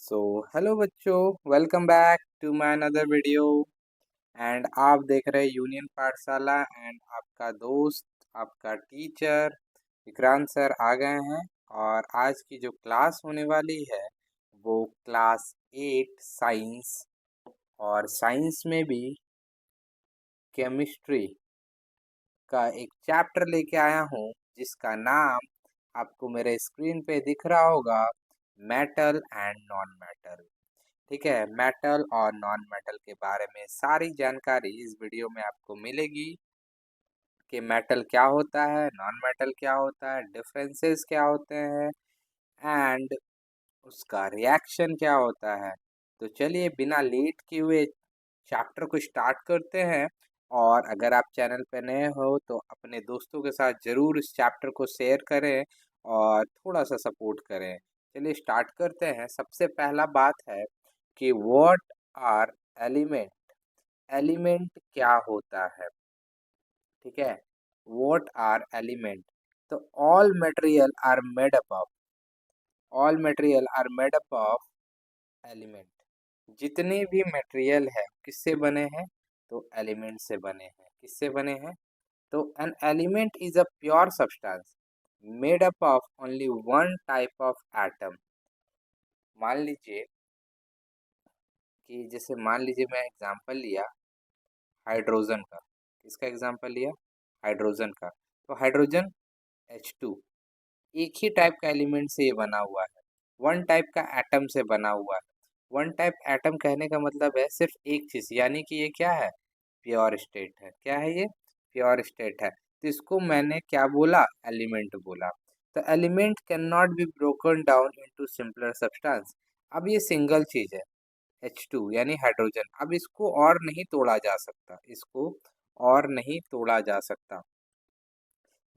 सो hello बच्चों, welcome back to my another video. And आप देख रहे हैं यूनियन पाठशाला एंड आपका दोस्त, आपका टीचर विक्रांत सर आ गए हैं। और आज की जो क्लास होने वाली है वो क्लास 8 साइंस, और साइंस में भी केमिस्ट्री का एक चैप्टर लेके आया हूँ जिसका नाम आपको मेरे स्क्रीन पे दिख रहा होगा, मेटल एंड नॉन मेटल। ठीक है, मेटल और नॉन मेटल के बारे में सारी जानकारी इस वीडियो में आपको मिलेगी कि मेटल क्या होता है, नॉन मेटल क्या होता है, डिफरेंसेस क्या होते हैं एंड उसका रिएक्शन क्या होता है। तो चलिए बिना लेट किए हुए चैप्टर को स्टार्ट करते हैं। और अगर आप चैनल पर नए हो तो अपने दोस्तों के साथ ज़रूर इस चैप्टर को शेयर करें और थोड़ा सा सपोर्ट करें। चलिए स्टार्ट करते हैं। सबसे पहला बात है कि व्हाट आर एलिमेंट। एलिमेंट क्या होता है, ठीक है। What are element. तो all material are made up of, all material are made up of element. जितने भी मटेरियल है किससे बने हैं, तो एलिमेंट से बने हैं। किससे बने हैं, तो an element is a pure substance made up of only one type of atom. मान लीजिए कि जैसे मान लीजिए मैं एग्जांपल लिया हाइड्रोजन का। किसका एग्जांपल लिया, हाइड्रोजन का। तो हाइड्रोजन H2 एक ही टाइप का एलिमेंट से ये बना हुआ है, वन टाइप का एटम से बना हुआ है। वन टाइप एटम कहने का मतलब है सिर्फ एक चीज, यानी कि ये क्या है, प्योर स्टेट है। क्या है ये, प्योर स्टेट है। तो इसको मैंने क्या बोला, एलिमेंट बोला। तो element can not be broken down into simpler substance. अब ये सिंगल चीज है H2 यानी हाइड्रोजन। अब इसको और नहीं तोड़ा जा सकता, इसको और नहीं तोड़ा जा सकता।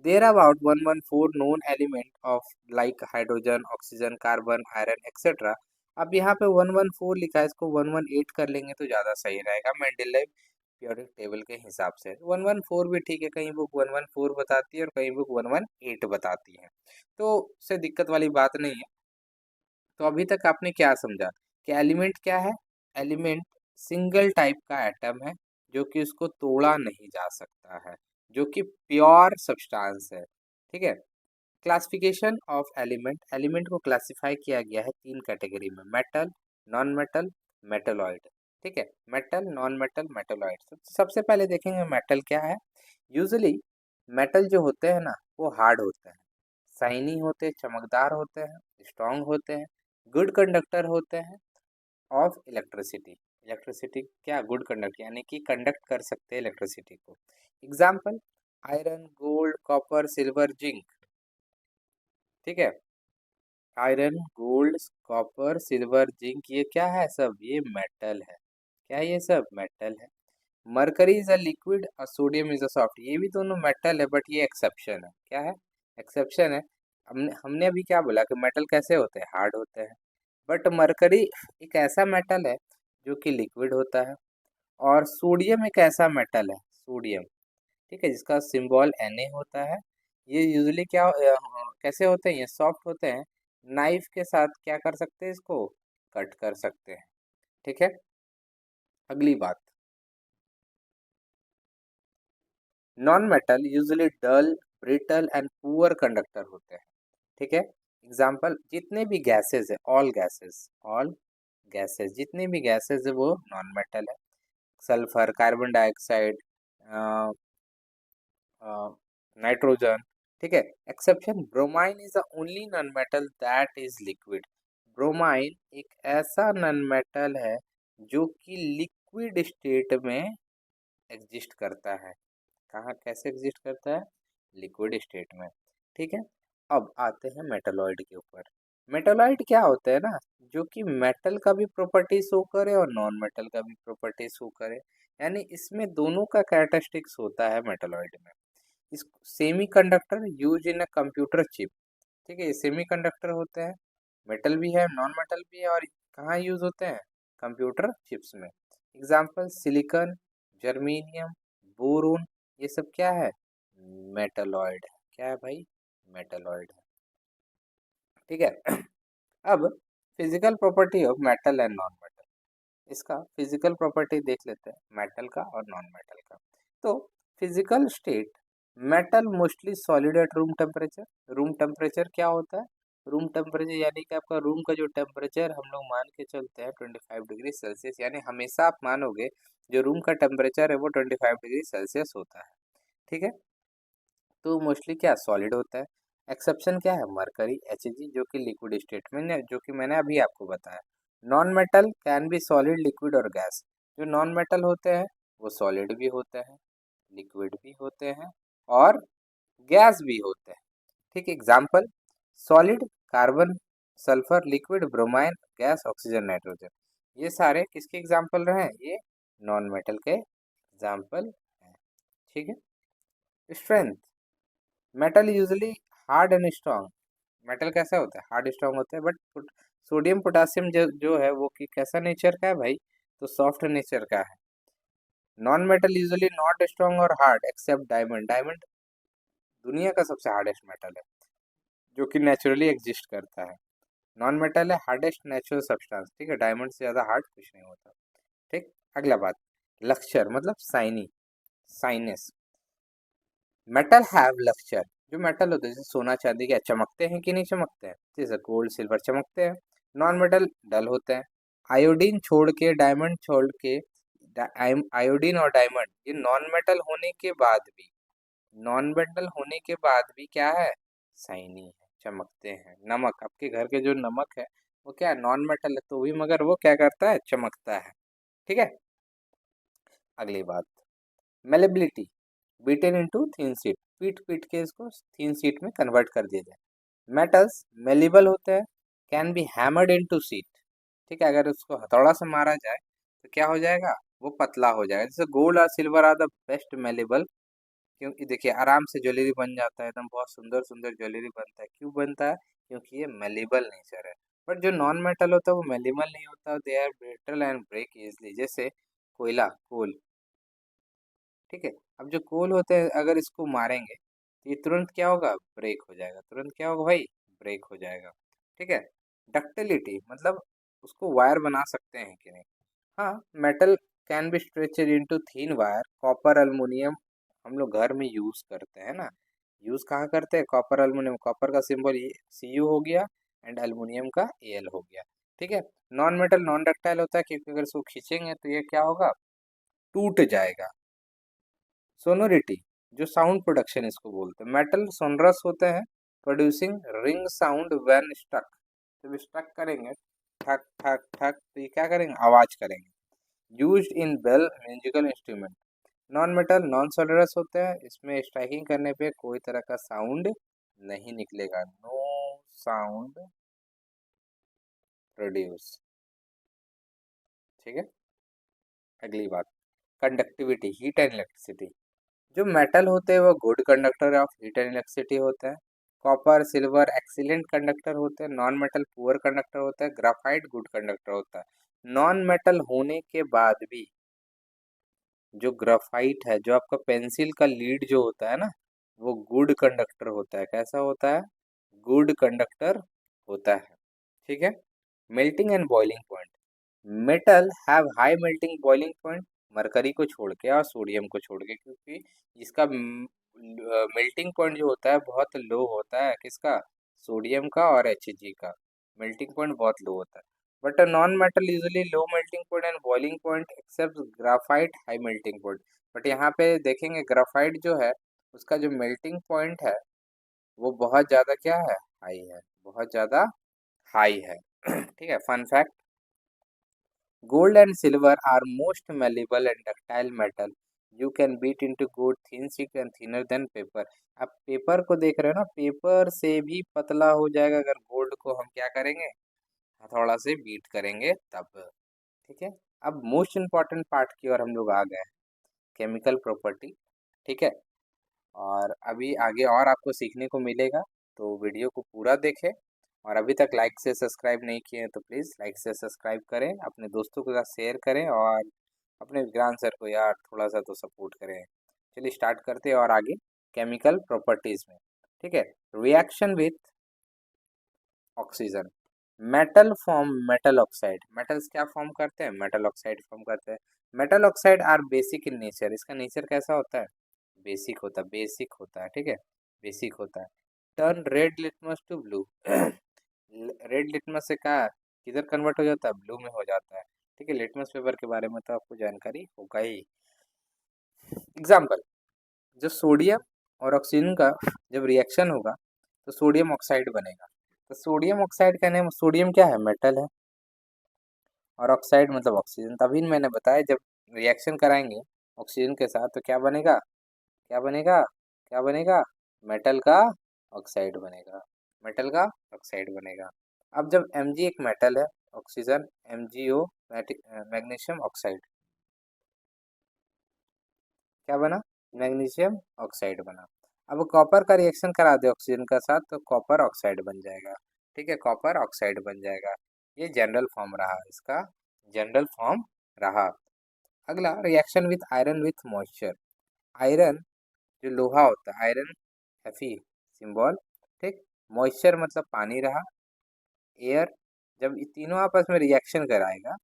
There are about 114 known element of like hydrogen, oxygen, carbon, iron, etc. अब यहाँ पे 114 लिखा है, इसको 118 कर लेंगे तो ज़्यादा सही रहेगा मेंडेलीव पीरियोडिक टेबल के हिसाब से। 114 भी ठीक है, कहीं बुक 114 बताती है और कहीं बुक 118 बताती है, तो उससे दिक्कत वाली बात नहीं है। तो अभी तक आपने क्या समझा कि एलिमेंट क्या है। एलिमेंट सिंगल टाइप का एटम है जो कि उसको तोड़ा नहीं जा सकता है, जो कि प्योर सब्सटेंस है। ठीक है। Classification of element. एलिमेंट को क्लासिफाई किया गया है तीन कैटेगरी में, मेटल, नॉन मेटल, मेटलॉइड। ठीक है, मेटल, नॉन मेटल, मेटलॉइड। सबसे पहले देखेंगे मेटल क्या है। यूजुअली मेटल जो होते हैं ना वो हार्ड होते हैं, शाइनी होते हैं, चमकदार होते हैं, स्ट्रॉन्ग होते हैं, गुड कंडक्टर होते हैं ऑफ इलेक्ट्रिसिटी। इलेक्ट्रिसिटी क्या, गुड कंडक्ट यानी कि कंडक्ट कर सकते हैं इलेक्ट्रिसिटी को। Example iron, gold, copper, silver, zinc. ठीक है, iron, gold, copper, silver, zinc, ये क्या है, सब ये मेटल है। क्या है, ये सब मेटल है। मरकरी इज अ लिक्विड और सोडियम इज अ सॉफ्ट, ये भी दोनों मेटल है बट ये एक्सेप्शन है। क्या है, एक्सेप्शन है। हमने अभी क्या बोला कि मेटल कैसे होते हैं, हार्ड होते हैं। बट मरकरी एक ऐसा मेटल है जो कि लिक्विड होता है। और सोडियम एक ऐसा मेटल है, सोडियम, ठीक है, जिसका सिंबल Na होता है। ये यूजुअली क्या कैसे होते हैं, ये सॉफ्ट होते हैं। नाइफ के साथ क्या कर सकते हैं, इसको कट कर सकते हैं। ठीक है। अगली बात, non metal usually dull, brittle and poor conductor होते हैं। ठीक है। एग्जाम्पल जितने भी गैसेस है, ऑल गैसेस, जितने भी गैसेस है वो नॉन मेटल है। Sulphur, carbon dioxide, nitrogen. ठीक है। Exception bromine is the only non metal that is liquid. Bromine एक ऐसा नॉन मेटल है जो कि लिक्विड स्टेट में एग्जिस्ट करता है। कहाँ, कैसे एग्जिस्ट करता है, लिक्विड स्टेट में। ठीक है। अब आते हैं मेटलॉइड के ऊपर। मेटलॉइड क्या होता है ना, जो कि मेटल का भी प्रॉपर्टी शो करे और नॉन मेटल का भी प्रॉपर्टी शो करे, यानी इसमें दोनों का कैरेक्टरिस्टिक्स होता है मेटलॉइड में। इस semi conductor use in a computer chip. ठीक है, ये सेमी कंडक्टर होते हैं, मेटल भी है, नॉन मेटल भी है, और कहाँ यूज होते हैं, कंप्यूटर चिप्स में। एग्जाम्पल सिलिकॉन, जर्मेनियम, बोरोन, ये सब क्या है, मेटलॉइड है। क्या है भाई, मेटलॉइड है। ठीक है। अब physical property of metal and non metal. इसका फिजिकल प्रॉपर्टी देख लेते हैं, मेटल का और नॉन मेटल का। तो physical state, metal mostly solid at room temperature. Room temperature क्या होता है? रूम टेम्परेचर यानी कि आपका रूम का जो टेम्परेचर हम लोग मान के चलते हैं 25 डिग्री सेल्सियस, यानी हमेशा आप मानोगे जो रूम का टेम्परेचर है वो 25 डिग्री सेल्सियस होता है। ठीक है, तो मोस्टली क्या सॉलिड होता है। एक्सेप्शन क्या है? मरकरी, Hg, जो कि लिक्विड स्टेट में, जो कि मैंने अभी आपको बताया। Non metal can be solid, liquid और गैस। जो नॉन मेटल होते हैं वो सॉलिड भी होते हैं, लिक्विड भी होते हैं और गैस भी होते हैं। ठीक, example solid carbon, sulphur, liquid bromine, gas oxygen, nitrogen. ये सारे किसके एग्जाम्पल रहे? ये नॉन मेटल के एग्जाम्पल हैं। ठीक है, strength, metal usually hard and strong. Metal कैसा होता है? हार्ड स्ट्रॉन्ग होता है, बट सोडियम पोटासियम जो है वो कि कैसा नेचर का है भाई? तो सॉफ्ट नेचर का है। Non metal usually not strong और हार्ड एक्सेप्ट डायमंड। डायमंड दुनिया का सबसे हार्डेस्ट मेटल है जो कि नेचुरली एग्जिस्ट करता है। नॉन मेटल है हार्डेस्ट नेचुरल सब्सटेंस। ठीक है, डायमंड से ज़्यादा हार्ड कुछ नहीं होता। ठीक, अगला बात, लक्चर मतलब shiny, shininess. Metal have lustre. जो मेटल होते हैं जैसे सोना चांदी, क्या चमकते हैं कि नहीं चमकते हैं? जैसे गोल्ड सिल्वर चमकते हैं। नॉन मेटल डल होते हैं। आयोडीन छोड़ के, डायमंड छोड़ के, आयोडीन और डायमंड ये नॉन मेटल होने के बाद भी, नॉन मेटल होने के बाद भी क्या है? शाइनी है, चमकते हैं। नमक, आपके घर के जो नमक है वो क्या है? नॉन मेटल है तो भी मगर वो क्या करता है? चमकता है। ठीक है, अगली बात, malleability, beaten into thin sheet. पीट पीट के इसको थिन शीट में कन्वर्ट कर दिया जाए। मेटल्स मेलेबल होते हैं, can be hammered into sheet. ठीक है, अगर उसको हथौड़ा से मारा जाए तो क्या हो जाएगा? वो पतला हो जाएगा। जैसे गोल्ड और silver are the best malleable, क्योंकि देखिए आराम से ज्वेलरी बन जाता है, एकदम बहुत सुंदर सुंदर ज्वेलरी बनता है। क्यों बनता है? क्योंकि ये मेलेबल नेचर है। बट जो नॉन मेटल होता है वो मेलेबल नहीं होता, they are brittle and break easily. जैसे कोयला, कोल। ठीक है, अब जो कोल होते हैं अगर इसको मारेंगे तो ये तुरंत क्या होगा? ब्रेक हो जाएगा। तुरंत क्या होगा भाई? ब्रेक हो जाएगा। ठीक है, डक्टिलिटी मतलब उसको वायर बना सकते हैं कि नहीं? हाँ, metal can be stretched into thin wire. Copper, aluminium हम लोग घर में यूज करते हैं ना। यूज कहाँ करते हैं? Copper aluminium. कॉपर का सिंबल ये Cu हो गया एंड अल्युमिनियम का Al हो गया। ठीक है, नॉन मेटल नॉन डक्टाइल होता है क्योंकि अगर इसको खींचेंगे तो ये क्या होगा? टूट जाएगा। सोनोरिटी, जो साउंड प्रोडक्शन इसको बोलते हैं। मेटल सोनरस होते हैं, producing ring sound when struck. जब स्टक करेंगे ठक ठक ठक तो ये क्या करेंगे? आवाज करेंगे। Used in bell musical instrument. Non metal non sonorous होते हैं, इसमें स्ट्राइकिंग करने पे कोई तरह का साउंड नहीं निकलेगा। No sound produce. ठीक है, अगली बात, कंडक्टिविटी, हीट एंड इलेक्ट्रिसिटी। जो मेटल होते हैं वो good conductor of heat and electricity होते हैं। कॉपर, सिल्वर एक्सीलेंट कंडक्टर होते हैं। नॉन मेटल पुअर कंडक्टर होता है। ग्राफाइट गुड कंडक्टर होता है। नॉन मेटल होने के बाद भी जो ग्राफाइट है, जो आपका पेंसिल का लीड जो होता है ना, वो गुड कंडक्टर होता है। कैसा होता है? गुड कंडक्टर होता है। ठीक है, melting and boiling point. Metal have high melting boiling point, mercury को छोड़ के और सोडियम को छोड़ के, क्योंकि इसका मेल्टिंग पॉइंट जो होता है बहुत लो होता है। किसका? सोडियम का और Hg का मेल्टिंग पॉइंट बहुत लो होता है। But non metal usually low melting point and boiling point accept graphite high melting point. But यहाँ पे देखेंगे ग्राफाइट जो है उसका जो मेल्टिंग पॉइंट है वो बहुत ज़्यादा क्या है? हाई है, बहुत ज़्यादा हाई है। ठीक है, fun fact, gold and silver are most malleable and ductile metal. You can beat into gold thin sheet and thinner than paper. अब पेपर को देख रहे हो ना, पेपर से भी पतला हो जाएगा अगर गोल्ड को हम क्या करेंगे? हथौड़ा से बीट करेंगे तब। ठीक है, अब मोस्ट इम्पॉर्टेंट पार्ट की ओर हम लोग आ गए, केमिकल प्रॉपर्टी। ठीक है, और अभी आगे और आपको सीखने को मिलेगा, तो वीडियो को पूरा देखें। और अभी तक लाइक से सब्सक्राइब नहीं किए हैं तो प्लीज़ लाइक से सब्सक्राइब करें, अपने दोस्तों के साथ शेयर करें और अपने विक्रांत सर को यार थोड़ा सा तो सपोर्ट करें। चलिए स्टार्ट करते हैं और आगे केमिकल प्रॉपर्टीज़ में। ठीक है, reaction with oxygen. Metal form metal oxide, metals क्या फॉर्म करते हैं, मेटल ऑक्साइड फॉर्म करते हैं। Metal oxide are basic in nature, इसका नेचर कैसा होता है, बेसिक होता है, ठीक है, बेसिक होता है। Turn red litmus to blue, red litmus से क्या किधर कन्वर्ट हो जाता है, ब्लू में हो जाता है, ठीक है। लिटमस पेपर के बारे में तो आपको जानकारी होगा ही। एग्जाम्पल, जो सोडियम और ऑक्सीजन का जब रिएक्शन होगा तो सोडियम ऑक्साइड बनेगा। तो सोडियम ऑक्साइड का नेम, सोडियम क्या है, मेटल है, और ऑक्साइड मतलब ऑक्सीजन। तभी मैंने बताया जब रिएक्शन कराएंगे ऑक्सीजन के साथ तो क्या बनेगा, क्या बनेगा, क्या बनेगा, मेटल का ऑक्साइड बनेगा, मेटल का ऑक्साइड बनेगा। अब जब Mg एक मेटल है, ऑक्सीजन MgO, मैग्नीशियम ऑक्साइड, क्या बना, मैग्नीशियम ऑक्साइड बना। अब कॉपर का रिएक्शन करा दे ऑक्सीजन का साथ तो कॉपर ऑक्साइड बन जाएगा, ठीक है, कॉपर ऑक्साइड बन जाएगा। ये जनरल फॉर्म रहा इसका, जनरल फॉर्म रहा। अगला, reaction with iron with moisture. Iron जो लोहा होता है, आयरन Fe सिंबल, ठीक, मॉइस्चर मतलब पानी रहा, एयर, जब ये तीनों आपस में रिएक्शन कराएगा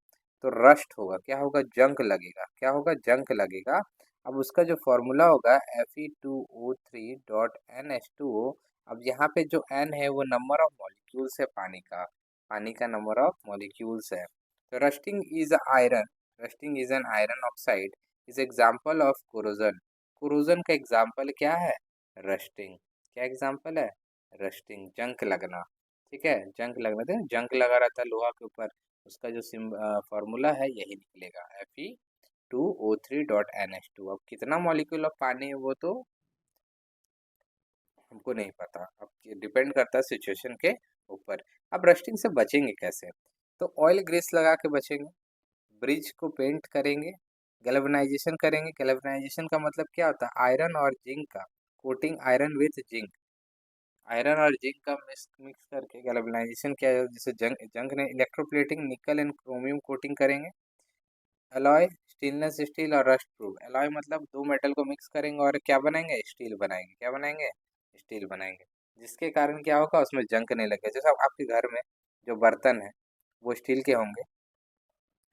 तो रस्ट होगा, क्या होगा, जंक लगेगा, क्या होगा, जंक लगेगा। अब उसका जो फॉर्मूला होगा Fe2O3.NH2O। अब यहाँ पे जो N है वो नंबर ऑफ मॉलिक्यूल्स है पानी का, पानी का नंबर ऑफ मॉलिक्यूल्स है। तो rusting is iron, rusting is an iron oxide, is example of corrosion. Corrosion का एग्जाम्पल क्या है, रस्टिंग, क्या एग्जाम्पल है, रस्टिंग, जंक लगना, ठीक है, जंक लगना था, जंक लगा रहता है लोहा के ऊपर, उसका जो फॉर्मूला है यही निकलेगा, Fe2O3.NH2। अब कितना मॉलिक्यूल ऑफ पानी है वो तो हमको नहीं पता, अब डिपेंड करता है सिचुएशन के ऊपर। अब रस्टिंग से बचेंगे कैसे, तो ऑयल ग्रीस लगा के बचेंगे, ब्रिज को पेंट करेंगे, गैल्वेनाइजेशन करेंगे। गैल्वेनाइजेशन का मतलब क्या होता है, आयरन और जिंक का coating, iron with zinc, iron और जिंक का मिक्स मिक्स करके गैल्वेनाइजेशन किया जाता है। जैसे जंग जंग ने इलेक्ट्रोप्लेटिंग, निकल एंड क्रोमियम कोटिंग करेंगे। एलॉय, स्टेनलेस स्टील और रस्ट प्रूफ। एलॉय मतलब दो मेटल को मिक्स करेंगे और क्या बनाएंगे, स्टील बनाएंगे, क्या बनाएंगे, स्टील बनाएंगे, जिसके कारण क्या होगा, उसमें जंग नहीं लगेगा। जैसे आपके घर में जो बर्तन है वो स्टील के होंगे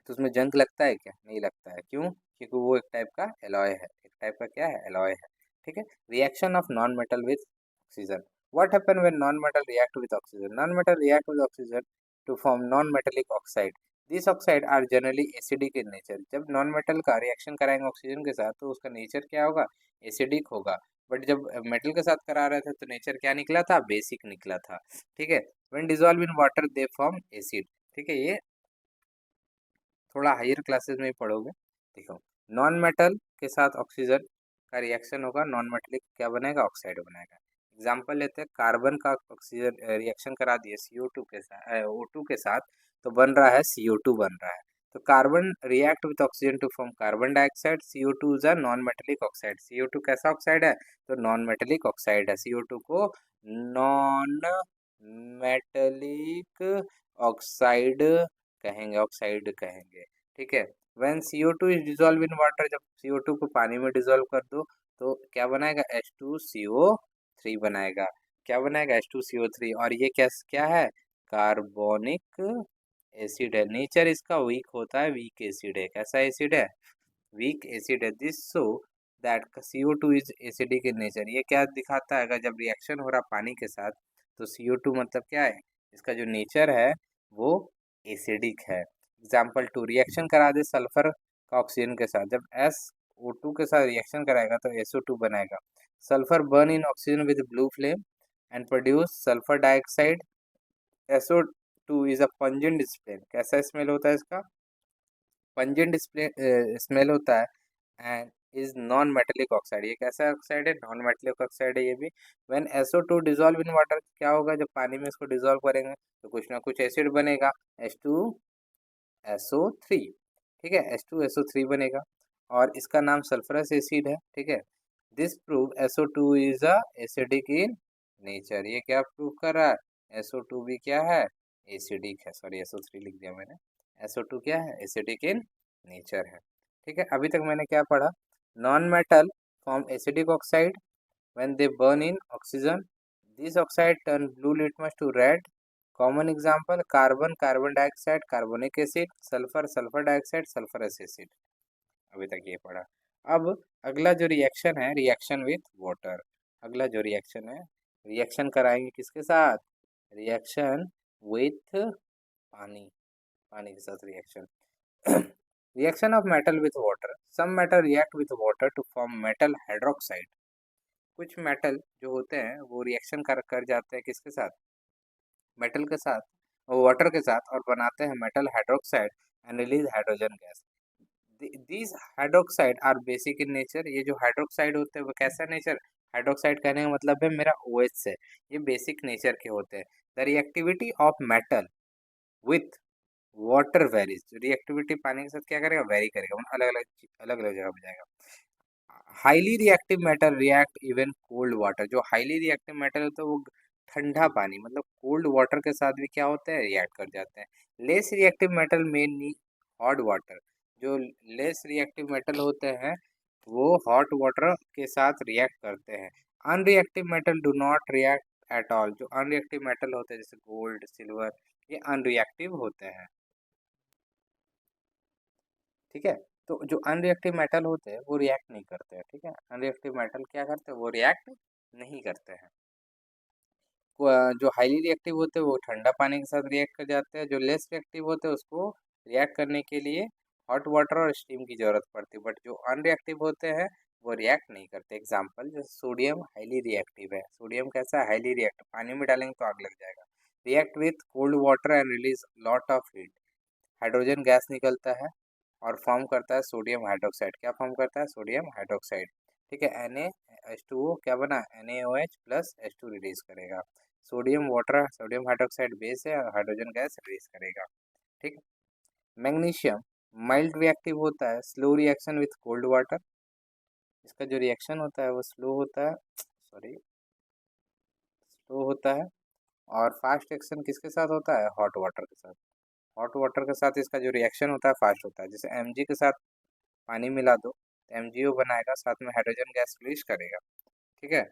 तो उसमें जंग लगता है क्या, नहीं लगता है, क्यों, क्योंकि वो एक टाइप का एलॉय है, एक टाइप का क्या है, एलॉय है, ठीक है। Reaction of non metal with oxygen. What happen when non metal react with oxygen, non metal react with oxygen to form non metallic oxide. This oxide are generally acidic in nature. जब non metal का reaction कराएंगे oxygen के साथ तो उसका nature क्या होगा, acidic होगा। बट जब मेटल के साथ करा रहे थे तो नेचर क्या निकला था, बेसिक निकला था, ठीक है। When dissolve in water they form acid, ठीक है, ये थोड़ा हायर क्लासेस में ही पढ़ोगे। देखो, नॉन मेटल के साथ ऑक्सीजन का रिएक्शन होगा, नॉन मेटेलिक क्या बनेगा, ऑक्साइड बनेगा। एग्जाम्पल लेते हैं, कार्बन का ऑक्सीजन रिएक्शन करा दिए CO2 के साथ, O2 के साथ, तो बन रहा है CO2 बन रहा है। तो carbon react with oxygen to form carbon dioxide, CO2 is a non metallic oxide. CO2 कैसा ऑक्साइड है, तो नॉन मेटेलिक ऑक्साइड है, CO2 को नॉन मेटेलिक ऑक्साइड कहेंगे, ऑक्साइड कहेंगे, ठीक है। When CO2 is dissolve in water, जब CO2 को पानी में डिजॉल्व कर दो तो क्या बनाएगा, H2CO3 बनाएगा, क्या बनाएगा, H2CO3। और ये क्या क्या है, कार्बोनिक एसिड है। नेचर इसका वीक होता है, वीक एसिड है, कैसा एसिड है, वीक एसिड है। This so that CO2 is acidic in nature. ये क्या दिखाता है, अगर जब रिएक्शन हो रहा पानी के साथ तो CO2 मतलब क्या है, इसका जो नेचर है वो एसिडिक है। एग्जाम्पल 2, रिएक्शन करा दे सल्फर का ऑक्सीजन के साथ, जब SO2 के साथ रिएक्शन कराएगा तो SO2 बनाएगा। Sulphur burn in oxygen with blue flame and produce sulphur dioxide. SO2 is a pungent smell, कैसा स्मेल होता है इसका, पंजेंट स्मेल होता है। And is non metallic oxide, ये कैसा ऑक्साइड है, नॉन मेटेलिक ऑक्साइड है ये भी। When SO2 dissolve in water, क्या होगा, जब पानी में इसको डिजॉल्व करेंगे तो कुछ ना कुछ एसिड बनेगा, H2SO3, ठीक है, H2SO3 बनेगा और इसका नाम सल्फरस एसिड है, ठीक है। This prove SO2 is a acidic in nature. ये क्या प्रूव कर रहा है, SO2 भी क्या है, एसिडिक है, सॉरी SO3 लिख दिया मैंने, SO2 क्या है, एसिडिक इन नेचर है, ठीक है। अभी तक मैंने क्या पढ़ा, non metal form acidic oxide when they burn in oxygen, this oxide turn blue litmus to red common example carbon, carbon dioxide, carbonic acid, sulphur, sulphur dioxide, sulphurous acid. अभी तक ये पढ़ा। अब अगला जो रिएक्शन है, रिएक्शन विथ वाटर। अगला जो रिएक्शन है, रिएक्शन कराएंगे किसके साथ? रिएक्शन विथ पानी, पानी के साथ reaction. Reaction of metal with water. Some metal react with water to form metal hydroxide. कुछ मेटल जो होते हैं वो रिएक्शन कर जाते हैं किसके साथ? मेटल के साथ और वाटर के साथ, और बनाते हैं metal hydroxide and release hydrogen gas. These hydroxide are basic in nature. ये जो हाइड्रोक्साइड होते हैं वो कैसा नेचर? हाइड्रोक्साइड कहने का मतलब है मेरा OH से, ये बेसिक नेचर के होते हैं। The reactivity of metal with water varies. Reactivity पानी के साथ क्या करेगा? वेरी करेगा, अलग अलग जगह पे जाएगा। Highly reactive metal react even cold water. जो हाईली रिएक्टिव मेटल होता है वो ठंडा पानी मतलब कोल्ड वाटर के साथ भी क्या होते हैं? रिएक्ट कर जाते हैं। Less reactive metal mainly hot water. जो लेस रिएक्टिव मेटल होते हैं वो हॉट वाटर के साथ रिएक्ट करते हैं। Unreactive metal do not react at all. जो अनरिएक्टिव मेटल होते हैं जैसे गोल्ड, सिल्वर, ये अनरिएक्टिव होते हैं। ठीक है, तो जो अनरिएक्टिव मेटल होते हैं वो रिएक्ट नहीं करते हैं। ठीक है, अनरिएक्टिव मेटल क्या करते हैं? वो रिएक्ट नहीं करते हैं। जो हाईली रिएक्टिव होते हैं वो ठंडा पानी के साथ रिएक्ट कर जाते हैं। जो लेस रिएक्टिव होते हैं उसको रिएक्ट करने के लिए हॉट वाटर और स्टीम की जरूरत पड़ती है। बट जो अनरिएक्टिव होते हैं वो रिएक्ट नहीं करते। एग्जाम्पल जैसे सोडियम हाईली रिएक्टिव है। सोडियम कैसा है? हाईली रिएक्टिव, पानी में डालेंगे तो आग लग जाएगा। React with cold water and release lot of heat. Hydrogen gas निकलता है और फॉर्म करता है सोडियम हाइड्रोक्साइड। क्या फॉर्म करता है? Sodium hydroxide. ठीक है, Na H2O क्या बना? NaOH प्लस H2 रिलीज करेगा। Sodium water, sodium hydroxide base है और हाइड्रोजन गैस रिलीज करेगा। ठीक। मैग्नीशियम माइल्ड रिएक्टिव होता है, slow reaction with cold water. इसका जो रिएक्शन होता है वो स्लो होता है, सॉरी स्लो होता है। और फास्ट रिएक्शन किसके साथ होता है? हॉट वाटर के साथ। हॉट वाटर के साथ इसका जो रिएक्शन होता है फास्ट होता है। जैसे Mg के साथ पानी मिला दो तो MgO बनाएगा, साथ में हाइड्रोजन गैस रिलीज करेगा। ठीक है,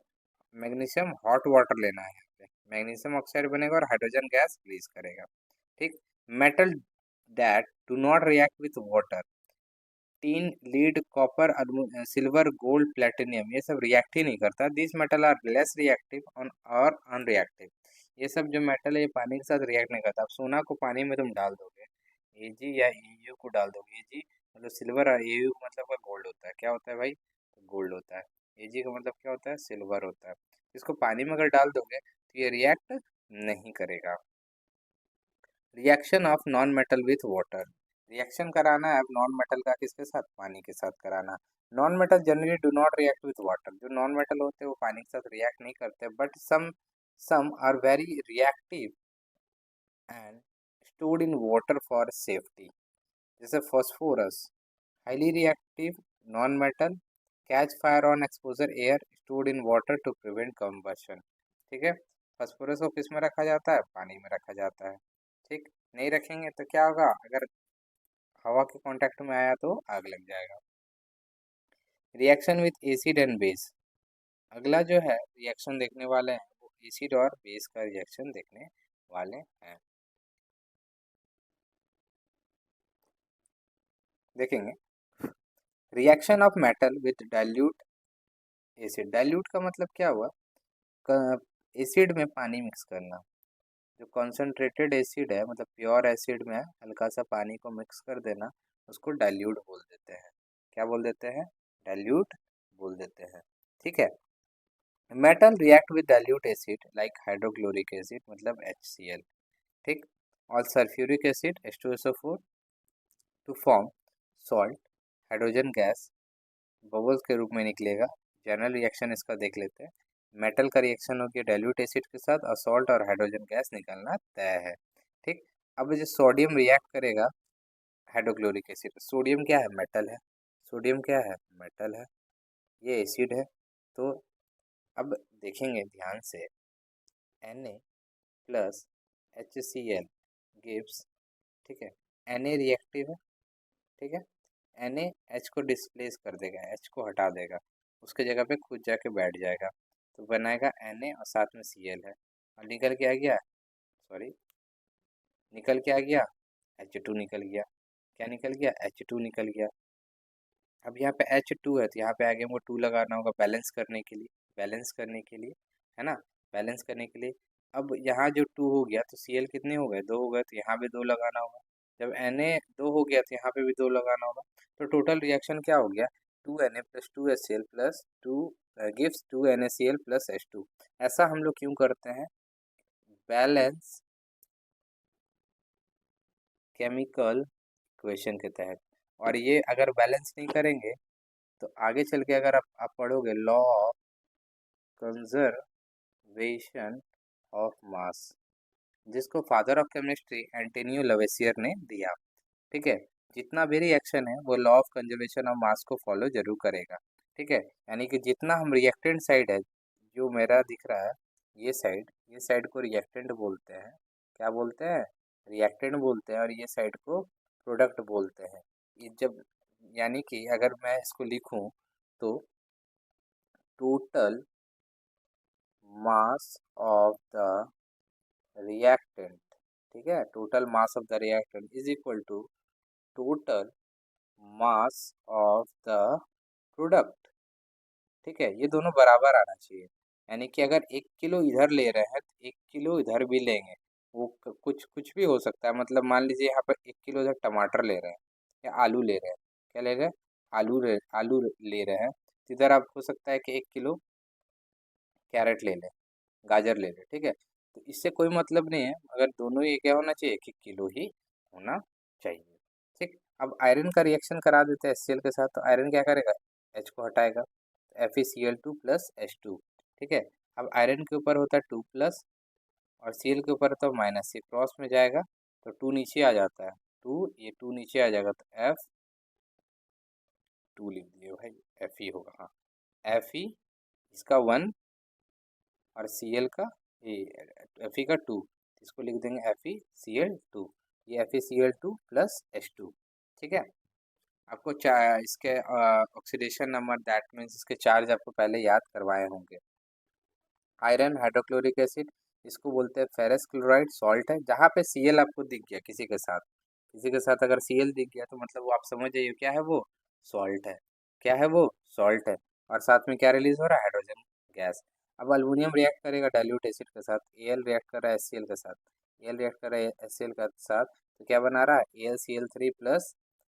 मैग्नीशियम हॉट वाटर लेना है यहाँ पे, मैग्नीशियम ऑक्साइड बनेगा और हाइड्रोजन गैस रिलीज करेगा। ठीक। Metal that do not react with water. Tin, lead, copper, silver, gold, platinum, ये सब रिएक्ट ही नहीं करता। This metal are less reactive और अनरिएक्टिव। ये सब जो मेटल है ये पानी के साथ रिएक्ट नहीं करता। अब सोना को पानी में तुम डाल दोगे, Ag या Eu को डाल दोगे, Ag मतलब सिल्वर और Eu का मतलब का गोल्ड होता है। क्या होता है भाई? गोल्ड होता है। Ag का मतलब क्या होता है? सिल्वर होता है। इसको पानी में अगर डाल दोगे तो ये रिएक्ट नहीं करेगा। Reaction of non metal with water. Reaction कराना है अब नॉन मेटल का किसके साथ? पानी के साथ कराना। Non metal generally do not react with water. जो नॉन मेटल होते हैं वो पानी के साथ रिएक्ट नहीं करते, but some are very reactive and stored in water for safety. जैसे phosphorus highly reactive non metal, catch fire on exposure air, stored in water to prevent combustion. ठीक है, फास्फोरस को किस में रखा जाता है? पानी में रखा जाता है। ठीक, नहीं रखेंगे तो क्या होगा? अगर हवा के कांटेक्ट में आया तो आग लग जाएगा। Reaction with acid and base. अगला जो है रिएक्शन देखने वाले हैं वो एसिड और बेस का रिएक्शन देखने वाले हैं। देखेंगे reaction of metal with dilute acid. Dilute का मतलब क्या हुआ? एसिड में पानी मिक्स करना। जो कॉन्सेंट्रेटेड एसिड है मतलब प्योर एसिड में हल्का सा पानी को मिक्स कर देना, उसको डाइल्यूट बोल देते हैं। क्या बोल देते हैं? डाइल्यूट बोल देते हैं। ठीक है, metal react with dilute acid like hydrochloric acid मतलब HCl। ठीक, और sulphuric acid H2SO4 to form salt, hydrogen gas bubbles के रूप में निकलेगा। जनरल रिएक्शन इसका देख लेते हैं। मेटल का रिएक्शन हो गया डाइल्यूट एसिड के साथ और सॉल्ट और हाइड्रोजन गैस निकलना तय है। ठीक, अब जो सोडियम रिएक्ट करेगा हाइड्रोक्लोरिक एसिड। सोडियम क्या है? मेटल है। सोडियम क्या है? मेटल है। ये एसिड है। तो अब देखेंगे ध्यान से, Na प्लस HCl गिव्स, ठीक है, Na रिएक्टिव है। ठीक है, Na H को डिस्प्लेस कर देगा, H को हटा देगा, उसके जगह पे खुद जाके बैठ जाएगा तो बनाएगा Na और साथ में Cl है और निकल के आ गया, सॉरी निकल के आ गया, H2 निकल गया। क्या निकल गया? H2 निकल गया। अब यहाँ पे H2 है तो यहाँ पे आगे हमको 2 लगाना होगा बैलेंस करने के लिए, बैलेंस करने के लिए, है ना? बैलेंस करने के लिए। अब यहाँ जो 2 हो गया तो Cl कितने हो गए? 2 हो गए तो यहाँ भी 2 लगाना होगा। जब Na 2 हो गया तो यहाँ पे भी 2 लगाना होगा। तो टोटल रिएक्शन क्या हो गया? 2Na plus 2HCl plus 2 gives 2NaCl plus H2। ऐसा हम लोग क्यों करते हैं? बैलेंस केमिकल इक्वेशन के तहत। और ये अगर बैलेंस नहीं करेंगे तो आगे चल के अगर आप पढ़ोगे law of conservation of mass, जिसको फादर ऑफ केमिस्ट्री एंटोनियो लवेसियर ने दिया। ठीक है, जितना भी रिएक्शन है वो law of conservation of mass को फॉलो जरूर करेगा। ठीक है, यानी कि जितना हम रिएक्टेंट साइड है, जो मेरा दिख रहा है ये साइड को रिएक्टेंट बोलते हैं। क्या बोलते हैं? रिएक्टेंट बोलते हैं। और ये साइड को प्रोडक्ट बोलते हैं। ये जब यानी कि अगर मैं इसको लिखूं तो total mass of the reactant, ठीक है, total mass of the reactant is equal to total mass of the product. ठीक है, ये दोनों बराबर आना चाहिए। यानी कि अगर 1 किलो इधर ले रहे हैं तो 1 किलो इधर भी लेंगे। वो कुछ कुछ भी हो सकता है। मतलब मान लीजिए यहाँ पर 1 किलो इधर टमाटर ले रहे हैं या आलू ले रहे हैं। क्या ले रहे हैं? आलू ले रहे हैं तो इधर आप हो सकता है कि 1 किलो कैरेट ले लें, गाजर ले लें। ठीक है, तो इससे कोई मतलब नहीं है। मगर दोनों ये क्या होना चाहिए? 1 1 किलो ही होना चाहिए। ठीक, अब आयरन का रिएक्शन करा देते हैं HCl के साथ। तो आयरन क्या करेगा? H को हटाएगा, FeCl2 प्लस H2। ठीक है, अब आयरन के ऊपर होता है 2 प्लस और Cl के ऊपर तो माइनस। ये क्रॉस में जाएगा तो 2 नीचे आ जाता है। 2 ये 2 नीचे आ जाएगा तो F2 लिख दिए भाई, Fe होगा। हाँ, Fe इसका 1 और Cl का ये Fe का 2, इसको लिख देंगे FeCl2। ये FeCl2 प्लस H2। ठीक है, आपको इसके ऑक्सीडेशन नंबर, दैट मीन्स इसके चार्ज आपको पहले याद करवाए होंगे। आयरन हाइड्रोक्लोरिक एसिड, इसको बोलते हैं फेरस क्लोराइड, सॉल्ट है। जहाँ पे Cl आपको दिख गया किसी के साथ, किसी के साथ अगर Cl दिख गया तो मतलब वो आप समझ जाइए क्या है? वो सॉल्ट है। क्या है वो? सॉल्ट है। और साथ में क्या रिलीज हो रहा है? Hydrogen gas. अब अल्मोनियम रिएक्ट करेगा डाइल्यूट एसिड के साथ, Al रिएक्ट कर रहा है HCl के साथ, Al रिएक्ट कर रहा है HCl के साथ, तो क्या बना रहा है? AlCl3 plus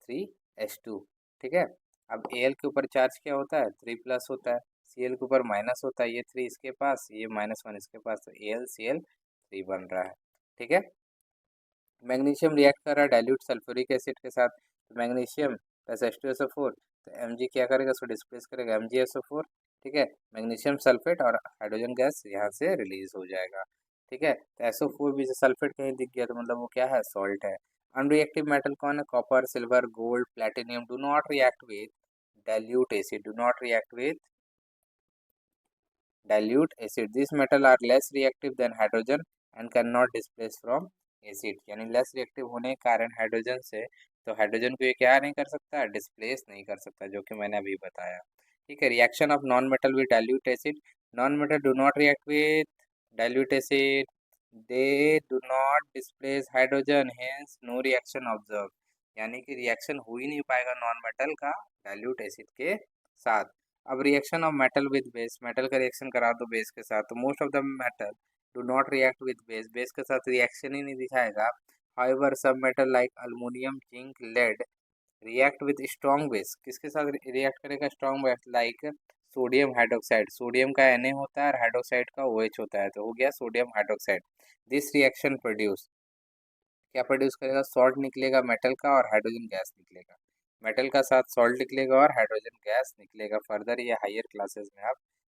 3H2। ठीक है, अब Al के ऊपर चार्ज क्या होता है? 3 प्लस होता है। Cl के ऊपर माइनस होता है, ये 3 इसके पास, ये -1 इसके पास, तो AlCl3 बन रहा है। ठीक है, मैग्नीशियम रिएक्ट कर रहा है डाइल्यूट सल्फ्यूरिक एसिड के साथ, तो मैग्नीशियम प्लस H2SO4, तो Mg क्या करेगा? उसको डिस्प्लेस करेगा, MgSO4। ठीक है, मैग्नीशियम सल्फेट और हाइड्रोजन गैस यहाँ से रिलीज हो जाएगा। ठीक है, तो SO4 भी सल्फेट कहीं दिख गया तो मतलब वो क्या है? सॉल्ट है। अनरिएक्टिव मेटल कौन है? Copper, silver, gold, platinum do not react with dilute acid, do not react with dilute acid. These metal are less reactive than hydrogen and cannot displace from acid। यानी less reactive होने के कारण hydrogen से, तो hydrogen को ये क्या नहीं कर सकता? डिस्प्लेस नहीं कर सकता, जो कि मैंने अभी बताया। ठीक है, reaction of non metal with dilute acid, non metal do not react with dilute acid, they do not displace hydrogen, hence no reaction observe. यानी कि रिएक्शन हो ही नहीं पाएगा नॉन मेटल का डाइल्यूट एसिड के साथ। अब reaction of metal with base, metal का रिएक्शन करा दो बेस के साथ, तो most of the metal do not react with base, base के साथ रिएक्शन ही नहीं दिखाएगा। हाउएवर सब metal like aluminium, zinc, lead react with strong base. किसके साथ रिएक्ट करेगा? Strong base, like sodium hydroxide. Sodium का Na होता है और हाइड्रोक्साइड का OH होता है, तो हो गया sodium hydroxide. This reaction produce, क्या प्रोड्यूस करेगा? सॉल्ट निकलेगा मेटल का और हाइड्रोजन गैस निकलेगा। मेटल का साथ सॉल्ट निकलेगा और हाइड्रोजन गैस निकलेगा। फर्दर ये हायर क्लासेस में आप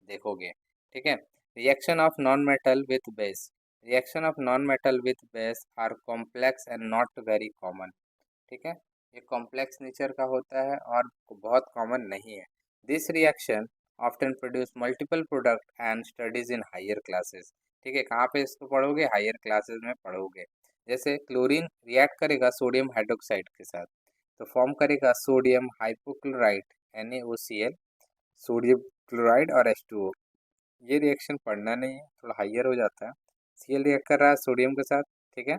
देखोगे। ठीक है, reaction of non metal with base, reaction of non metal with base are complex and not very common. ठीक है, ये कॉम्प्लेक्स नेचर का होता है और बहुत कॉमन नहीं है। This reaction often produce multiple product and studies in higher classes. ठीक है, कहाँ पे इसको पढ़ोगे? हायर क्लासेस में पढ़ोगे। जैसे क्लोरीन रिएक्ट करेगा सोडियम हाइड्रोक्साइड के साथ, तो फॉर्म करेगा sodium hypochlorite NaOCl, sodium chloride और H2O। ये रिएक्शन पढ़ना नहीं है, थोड़ा हाइयर हो जाता है। Cl रिएक्ट कर रहा है सोडियम के साथ। ठीक है,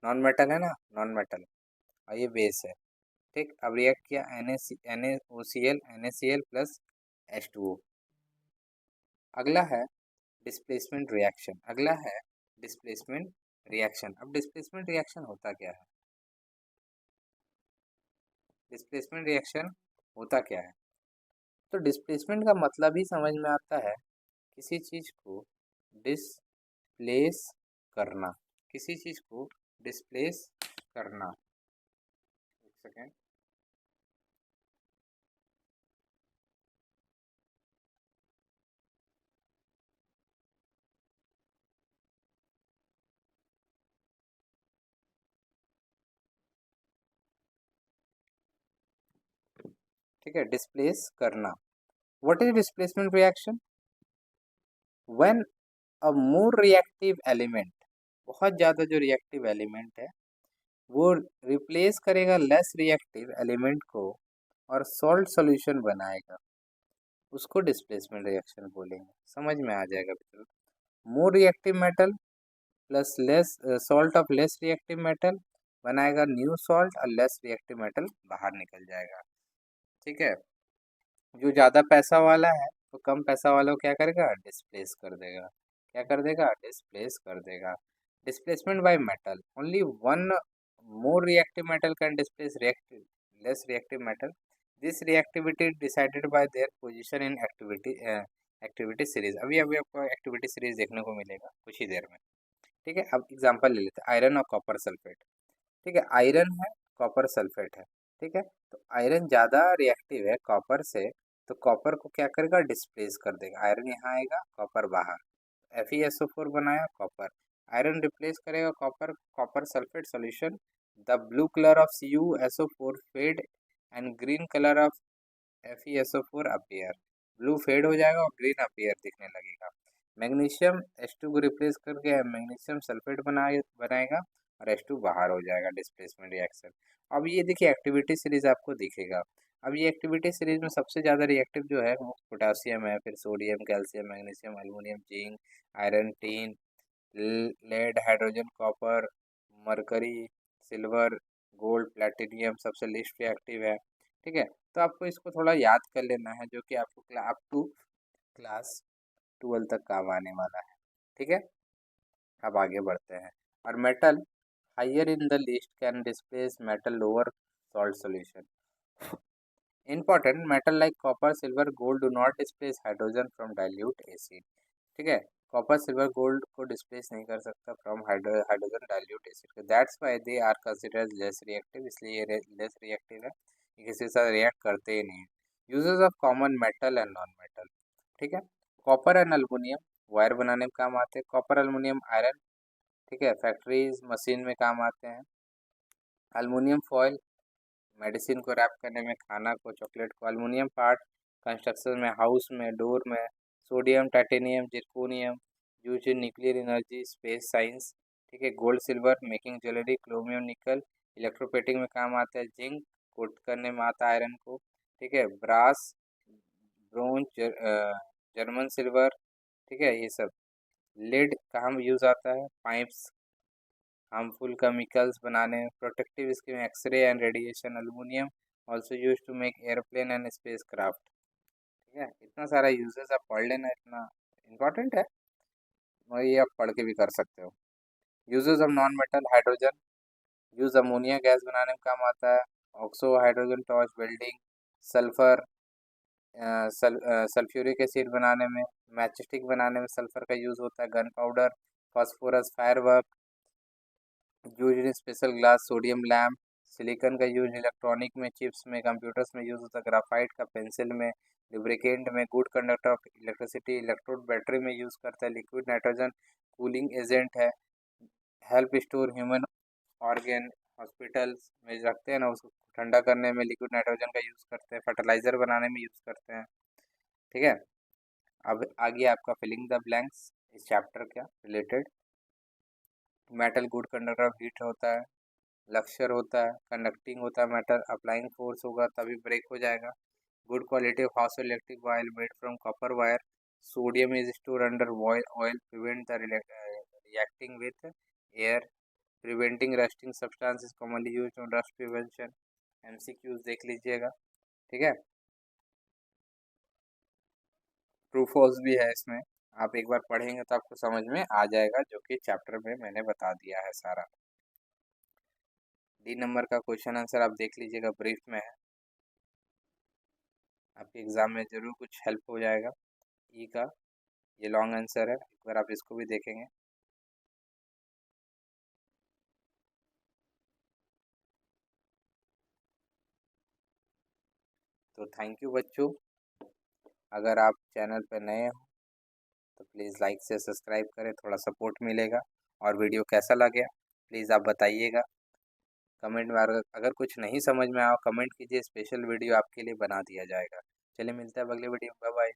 नॉन मेटल है ना, नॉन मेटल, और ये बेस है। ठीक, अब रिएक्ट किया NaOCl NaCl प्लस H2O। अगला है डिस्प्लेसमेंट रिएक्शन, अगला है डिस्प्लेसमेंट रिएक्शन। अब डिस्प्लेसमेंट रिएक्शन होता क्या है? डिस्प्लेसमेंट रिएक्शन होता क्या है? तो डिस्प्लेसमेंट का मतलब ही समझ में आता है किसी चीज को डिस्प्लेस करना, किसी चीज को डिस्प्लेस करना। एक सेकेंड। ठीक है, डिस्प्लेस करना। What is displacement reaction? When a more reactive element, बहुत ज़्यादा जो रिएक्टिव एलिमेंट है वो रिप्लेस करेगा लेस रिएक्टिव एलिमेंट को और सॉल्ट सॉल्यूशन बनाएगा, उसको डिस्प्लेसमेंट रिएक्शन बोलेंगे। समझ में आ जाएगा बिल्कुल। More reactive metal plus less salt of less reactive metal बनाएगा न्यू सॉल्ट, और लेस रिएक्टिव मेटल बाहर निकल जाएगा। ठीक है, जो ज़्यादा पैसा वाला है तो कम पैसा वाला को क्या करेगा? डिस्प्लेस कर देगा। क्या कर देगा? डिस्प्लेस कर देगा। Displacement by metal, only one more reactive metal can displace reactive less reactive metal. This reactivity decided by their position in activity series. अभी अभी आपको एक्टिविटी सीरीज देखने को मिलेगा कुछ ही देर में। ठीक है, अब एग्जांपल ले लेते हैं, आयरन और कॉपर सल्फेट। ठीक है, आयरन है, कॉपर सल्फेट है। ठीक है, तो आयरन ज़्यादा रिएक्टिव है कॉपर से, तो कॉपर को क्या करेगा? डिस्प्लेस कर देगा। आयरन यहाँ आएगा, कॉपर बाहर, FeSO4 बनाया कॉपर। आयरन रिप्लेस करेगा copper, copper sulphate solution. The blue colour of CuSO4 fade and green colour of FeSO4 appear. Blue fade हो जाएगा और ग्रीन अपीयर दिखने लगेगा। मैग्नीशियम H2 को रिप्लेस करके मैग्नीशियम सल्फेट बनाएगा और H2 बाहर हो जाएगा, डिस्प्लेसमेंट रिएक्शन। अब ये देखिए एक्टिविटी सीरीज आपको दिखेगा। अब ये एक्टिविटी सीरीज में सबसे ज़्यादा रिएक्टिव जो है वो पोटासियम है, फिर sodium, calcium, magnesium, aluminium, zinc, iron, tin, lead, hydrogen, copper, mercury, silver, gold, platinum सबसे लिस्ट रिएक्टिव है। ठीक है, तो आपको इसको थोड़ा याद कर लेना है, जो कि आपको अप टू क्लास 12 तक काम आने वाला है। ठीक है, अब आगे बढ़ते हैं। और metal higher in the list can displace metal lower salt solution. Important, metal like copper, silver, gold do not displace hydrogen from dilute acid। ठीक है, कॉपर सिल्वर गोल्ड को डिस्प्लेस नहीं कर सकता from hydrogen dilute acid. That's why they are considered less reactive, इसलिए ये less reactive है, ये किसी के साथ रिएक्ट करते ही नहीं है। Uses of common metal and non metal. ठीक है, कॉपर एंड अल्मोनियम वायर बनाने में काम आते हैं। कॉपर अल्मोनियम आयरन, ठीक है, फैक्ट्रीज मशीन में काम आते हैं। अल्मोनियम फॉयल मेडिसिन को रैप करने में, खाना को, चॉकलेट को। अल्मोनियम पार्ट कंस्ट्रक्शन में, हाउस में, डोर में। Sodium, titanium, zirconium use in nuclear energy, space science. ठीक है, gold silver making jewellery, chromium nickel electroplating में काम आता है। जिंक कोट करने में आता है आयरन को। ठीक है, ब्रास, ब्रोंज, जर्मन सिल्वर। ठीक है, ये सब। लेड कहाँ यूज आता है? पाइप्स, हार्मफुल केमिकल्स बनाने में, protective skin, x ray and radiation. Aluminium also use to make airplane and spacecraft. ठीक है, इतना सारा यूजेस आप पढ़ लेना, इतना इम्पोर्टेंट है, वही आप पढ़ के भी कर सकते हो। Uses of non metal, hydrogen use ammonia gas बनाने में काम आता है। Oxo hydrogen torch welding. Sulphur sulphuric acid बनाने में, मैचस्टिक बनाने में सल्फर का यूज़ होता है। Gun powder, phosphorus, firework use in special glass, sodium lamp. Silicon का यूज इलेक्ट्रॉनिक में, चिप्स में, कंप्यूटर्स में यूज होता है। ग्राफाइट का पेंसिल में, लुब्रिकेंट में, good conductor of electricity, electrode battery में यूज करता है। लिक्विड नाइट्रोजन कूलिंग एजेंट है। Help store human organ, hospitals में रखते हैं ना, उसको ठंडा करने में लिक्विड नाइट्रोजन का यूज़ करते हैं। फर्टिलाइज़र बनाने में यूज़ करते हैं। ठीक है, अब आगे आपका फिलिंग द ब्लैंक्स इस चैप्टर का related. Metal good conductor of heat होता है, लक्सर होता है, कंडक्टिंग होता है मेटल, अप्लाइंग फोर्स होगा तभी ब्रेक हो जाएगा। Good quality of house electric wire made from copper wire. Sodium is store under oil, prevent the reacting with air. Preventing rusting substances commonly used on rust prevention, MCQs देख लीजिएगा। ठीक है, true false भी है इसमें, आप एक बार पढ़ेंगे तो आपको समझ में आ जाएगा, जो कि चैप्टर में मैंने बता दिया है सारा। डी नंबर का क्वेश्चन आंसर आप देख लीजिएगा, ब्रीफ में है, आपके एग्जाम में जरूर कुछ हेल्प हो जाएगा। ई का ये लॉन्ग आंसर है, एक बार आप इसको भी देखेंगे। तो थैंक यू बच्चों, अगर आप चैनल पर नए हो तो प्लीज़ लाइक से सब्सक्राइब करें, थोड़ा सपोर्ट मिलेगा। और वीडियो कैसा लगे प्लीज़ आप बताइएगा कमेंट में। अगर कुछ नहीं समझ में आया कमेंट कीजिए, स्पेशल वीडियो आपके लिए बना दिया जाएगा। चलिए मिलते हैं अब अगले वीडियो में, बाय बाय।